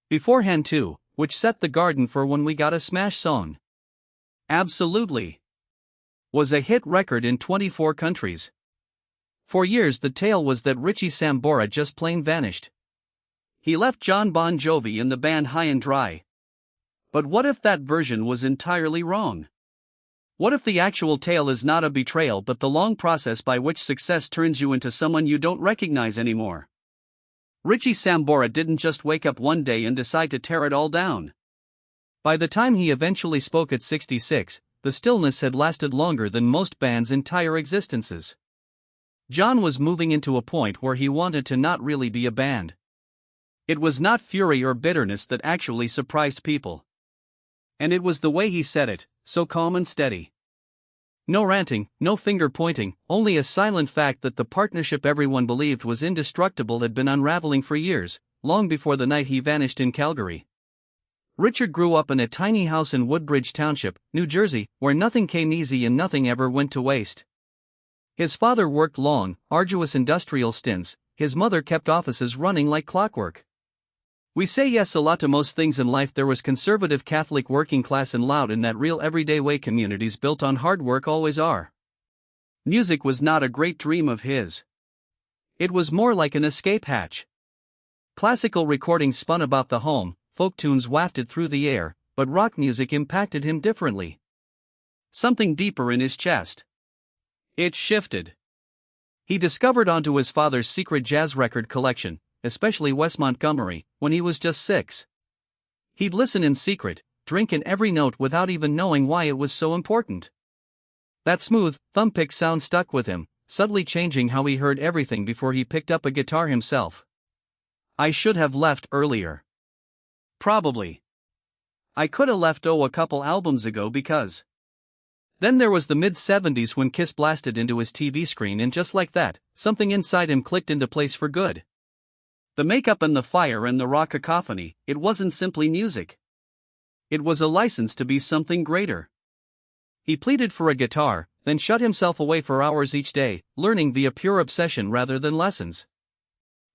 Beforehand too, which set the garden for when we got a smash song. Absolutely. Was a hit record in 24 countries. For years the tale was that Richie Sambora just plain vanished. He left Jon Bon Jovi in the band high and dry. But what if that version was entirely wrong? What if the actual tale is not a betrayal but the long process by which success turns you into someone you don't recognize anymore? Richie Sambora didn't just wake up one day and decide to tear it all down. By the time he eventually spoke at 66, the stillness had lasted longer than most bands' entire existences. Jon was moving into a point where he wanted to not really be a band. It was not fury or bitterness that actually surprised people. And it was the way he said it, so calm and steady. No ranting, no finger pointing, only a silent fact that the partnership everyone believed was indestructible had been unraveling for years, long before the night he vanished in Calgary. Richard grew up in a tiny house in Woodbridge Township, New Jersey, where nothing came easy and nothing ever went to waste. His father worked long, arduous industrial stints, his mother kept offices running like clockwork. We say yes a lot to most things in life. There was conservative Catholic working class and loud in that real everyday way communities built on hard work always are. Music was not a great dream of his. It was more like an escape hatch. Classical recordings spun about the home, folk tunes wafted through the air, but rock music impacted him differently. Something deeper in his chest. It shifted. He discovered onto his father's secret jazz record collection, especially Wes Montgomery, when he was just 6. He'd listen in secret, drink in every note without even knowing why it was so important. That smooth, thumb-pick sound stuck with him, subtly changing how he heard everything before he picked up a guitar himself. I should have left earlier. Probably. I could have left a couple albums ago because. Then there was the mid-70s when Kiss blasted into his TV screen and just like that, something inside him clicked into place for good. The makeup and the fire and the raw cacophony, it wasn't simply music. It was a license to be something greater. He pleaded for a guitar, then shut himself away for hours each day, learning via pure obsession rather than lessons.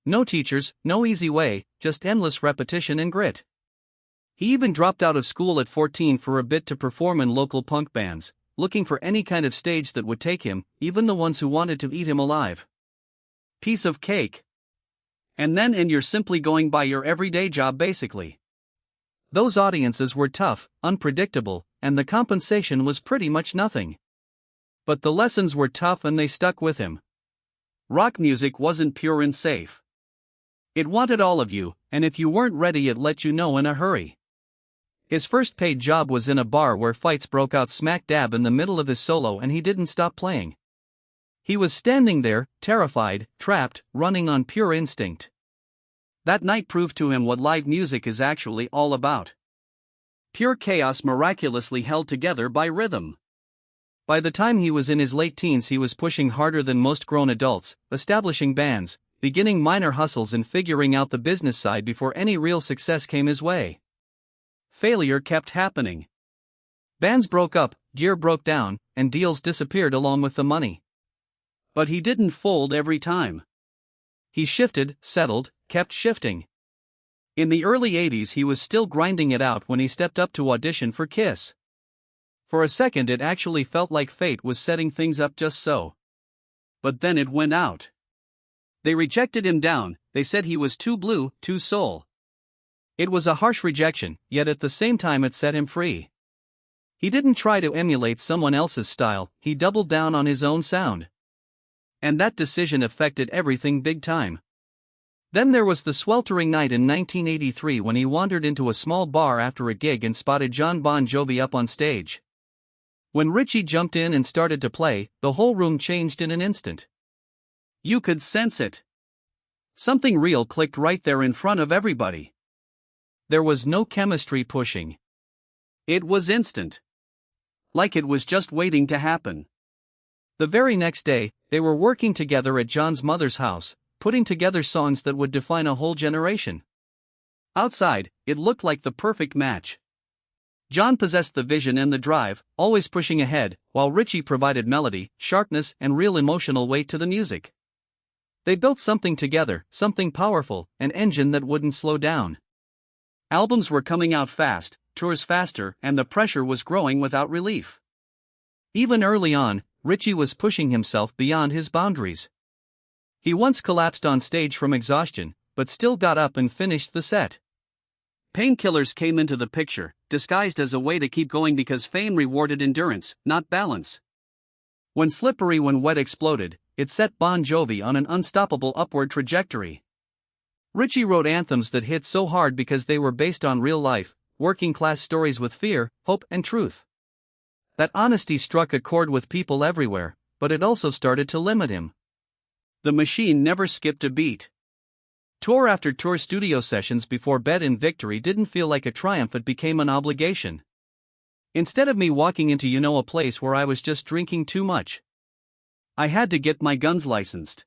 No teachers, no easy way, just endless repetition and grit. He even dropped out of school at 14 for a bit to perform in local punk bands, looking for any kind of stage that would take him, even the ones who wanted to eat him alive. Piece of cake. And you're simply going by your everyday job basically. Those audiences were tough, unpredictable, and the compensation was pretty much nothing. But the lessons were tough and they stuck with him. Rock music wasn't pure and safe. It wanted all of you, and if you weren't ready it let you know in a hurry. His first paid job was in a bar where fights broke out smack dab in the middle of his solo and he didn't stop playing. He was standing there, terrified, trapped, running on pure instinct. That night proved to him what live music is actually all about. Pure chaos miraculously held together by rhythm. By the time he was in his late teens he was pushing harder than most grown adults, establishing bands, beginning minor hustles and figuring out the business side before any real success came his way. Failure kept happening. Bands broke up, gear broke down, and deals disappeared along with the money. But he didn't fold every time. He shifted, settled, kept shifting. In the early 80s he was still grinding it out when he stepped up to audition for Kiss. For a second it actually felt like fate was setting things up just so. But then it went out. They rejected him down, they said he was too blue, too soul. It was a harsh rejection, yet at the same time it set him free. He didn't try to emulate someone else's style, he doubled down on his own sound. And that decision affected everything big time. Then there was the sweltering night in 1983 when he wandered into a small bar after a gig and spotted Jon Bon Jovi up on stage. When Richie jumped in and started to play, the whole room changed in an instant. You could sense it. Something real clicked right there in front of everybody. There was no chemistry pushing. It was instant. Like it was just waiting to happen. The very next day, they were working together at Jon's mother's house, putting together songs that would define a whole generation. Outside, it looked like the perfect match. Jon possessed the vision and the drive, always pushing ahead, while Richie provided melody, sharpness, and real emotional weight to the music. They built something together, something powerful, an engine that wouldn't slow down. Albums were coming out fast, tours faster, and the pressure was growing without relief. Even early on, Richie was pushing himself beyond his boundaries. He once collapsed on stage from exhaustion, but still got up and finished the set. Painkillers came into the picture, disguised as a way to keep going because fame rewarded endurance, not balance. When Slippery When Wet exploded, it set Bon Jovi on an unstoppable upward trajectory. Richie wrote anthems that hit so hard because they were based on real life, working-class stories with fear, hope, and truth. That honesty struck a chord with people everywhere, but it also started to limit him. The machine never skipped a beat. Tour after tour, studio sessions before bed in victory didn't feel like a triumph, it became an obligation. Instead of me walking into a place where I was just drinking too much, I had to get my guns licensed.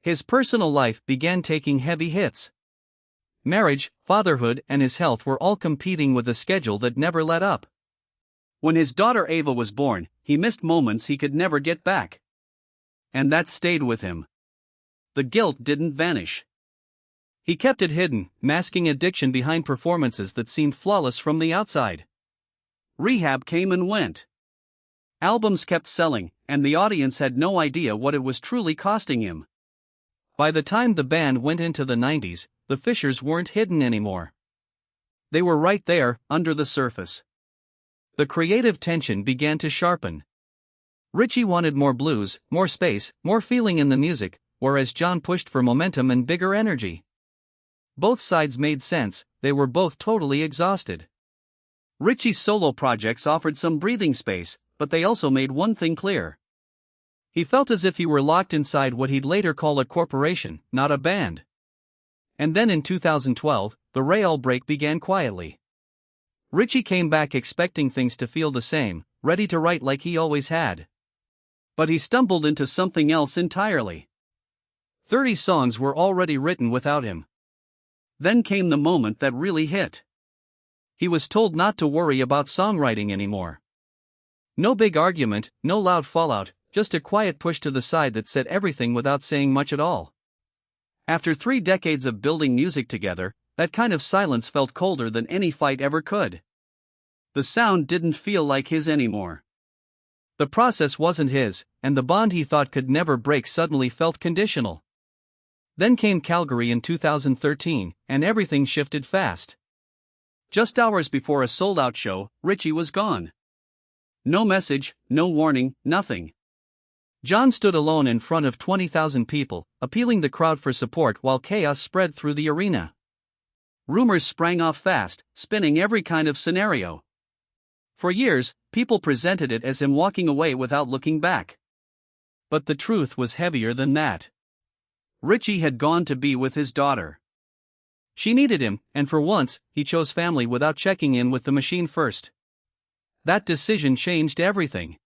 His personal life began taking heavy hits. Marriage, fatherhood, and his health were all competing with a schedule that never let up. When his daughter Ava was born, he missed moments he could never get back. And that stayed with him. The guilt didn't vanish. He kept it hidden, masking addiction behind performances that seemed flawless from the outside. Rehab came and went. Albums kept selling, and the audience had no idea what it was truly costing him. By the time the band went into the 90s, the fissures weren't hidden anymore. They were right there, under the surface. The creative tension began to sharpen. Richie wanted more blues, more space, more feeling in the music, whereas Jon pushed for momentum and bigger energy. Both sides made sense, they were both totally exhausted. Richie's solo projects offered some breathing space, but they also made one thing clear. He felt as if he were locked inside what he'd later call a corporation, not a band. And then in 2012, the rail break began quietly. Richie came back expecting things to feel the same, ready to write like he always had. But he stumbled into something else entirely. 30 songs were already written without him. Then came the moment that really hit. He was told not to worry about songwriting anymore. No big argument, no loud fallout, just a quiet push to the side that said everything without saying much at all. After 3 decades of building music together, that kind of silence felt colder than any fight ever could. The sound didn't feel like his anymore. The process wasn't his, and the bond he thought could never break suddenly felt conditional. Then came Calgary in 2013, and everything shifted fast. Just hours before a sold-out show, Richie was gone. No message, no warning, nothing. Jon stood alone in front of 20,000 people, appealing the crowd for support while chaos spread through the arena. Rumors sprang off fast, spinning every kind of scenario. For years, people presented it as him walking away without looking back. But the truth was heavier than that. Richie had gone to be with his daughter. She needed him, and for once, he chose family without checking in with the machine first. That decision changed everything.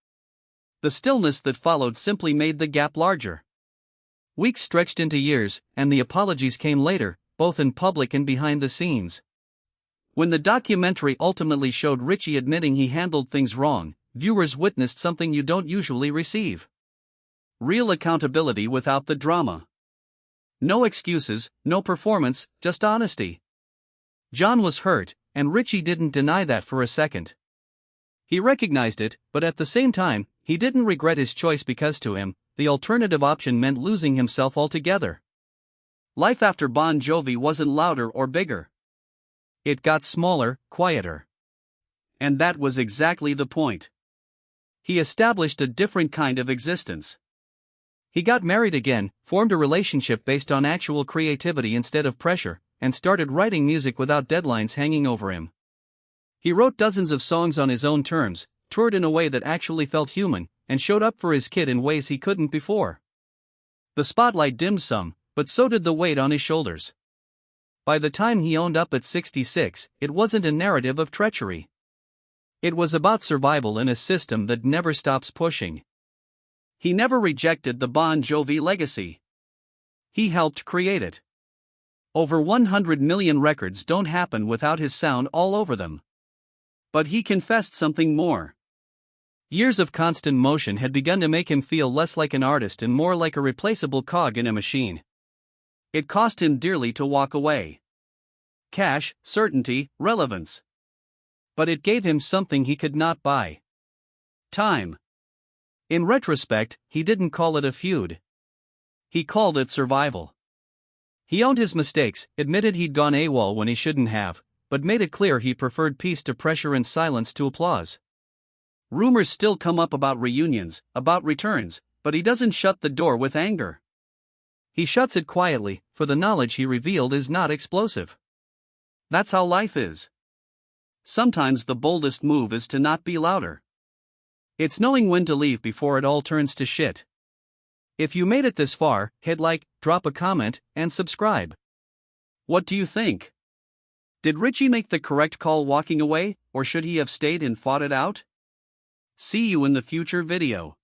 The stillness that followed simply made the gap larger. Weeks stretched into years, and the apologies came later, both in public and behind the scenes. When the documentary ultimately showed Richie admitting he handled things wrong, viewers witnessed something you don't usually receive. Real accountability without the drama. No excuses, no performance, just honesty. Jon was hurt, and Richie didn't deny that for a second. He recognized it, but at the same time, he didn't regret his choice because to him, the alternative option meant losing himself altogether. Life after Bon Jovi wasn't louder or bigger. It got smaller, quieter. And that was exactly the point. He established a different kind of existence. He got married again, formed a relationship based on actual creativity instead of pressure, and started writing music without deadlines hanging over him. He wrote dozens of songs on his own terms, toured in a way that actually felt human, and showed up for his kid in ways he couldn't before. The spotlight dimmed some, but so did the weight on his shoulders. By the time he owned up at 66, it wasn't a narrative of treachery. It was about survival in a system that never stops pushing. He never rejected the Bon Jovi legacy. He helped create it. Over 100 million records don't happen without his sound all over them. But he confessed something more. Years of constant motion had begun to make him feel less like an artist and more like a replaceable cog in a machine. It cost him dearly to walk away. cash, certainty, relevance. But it gave him something he could not buy: time. In retrospect, he didn't call it a feud. He called it survival. He owned his mistakes, admitted he'd gone AWOL when he shouldn't have, but made it clear he preferred peace to pressure and silence to applause. Rumors still come up about reunions, about returns, but he doesn't shut the door with anger. He shuts it quietly, for the knowledge he revealed is not explosive. That's how life is. Sometimes the boldest move is to not be louder. It's knowing when to leave before it all turns to shit. If you made it this far, hit like, drop a comment, and subscribe. What do you think? Did Richie make the correct call walking away, or should he have stayed and fought it out? See you in the future video.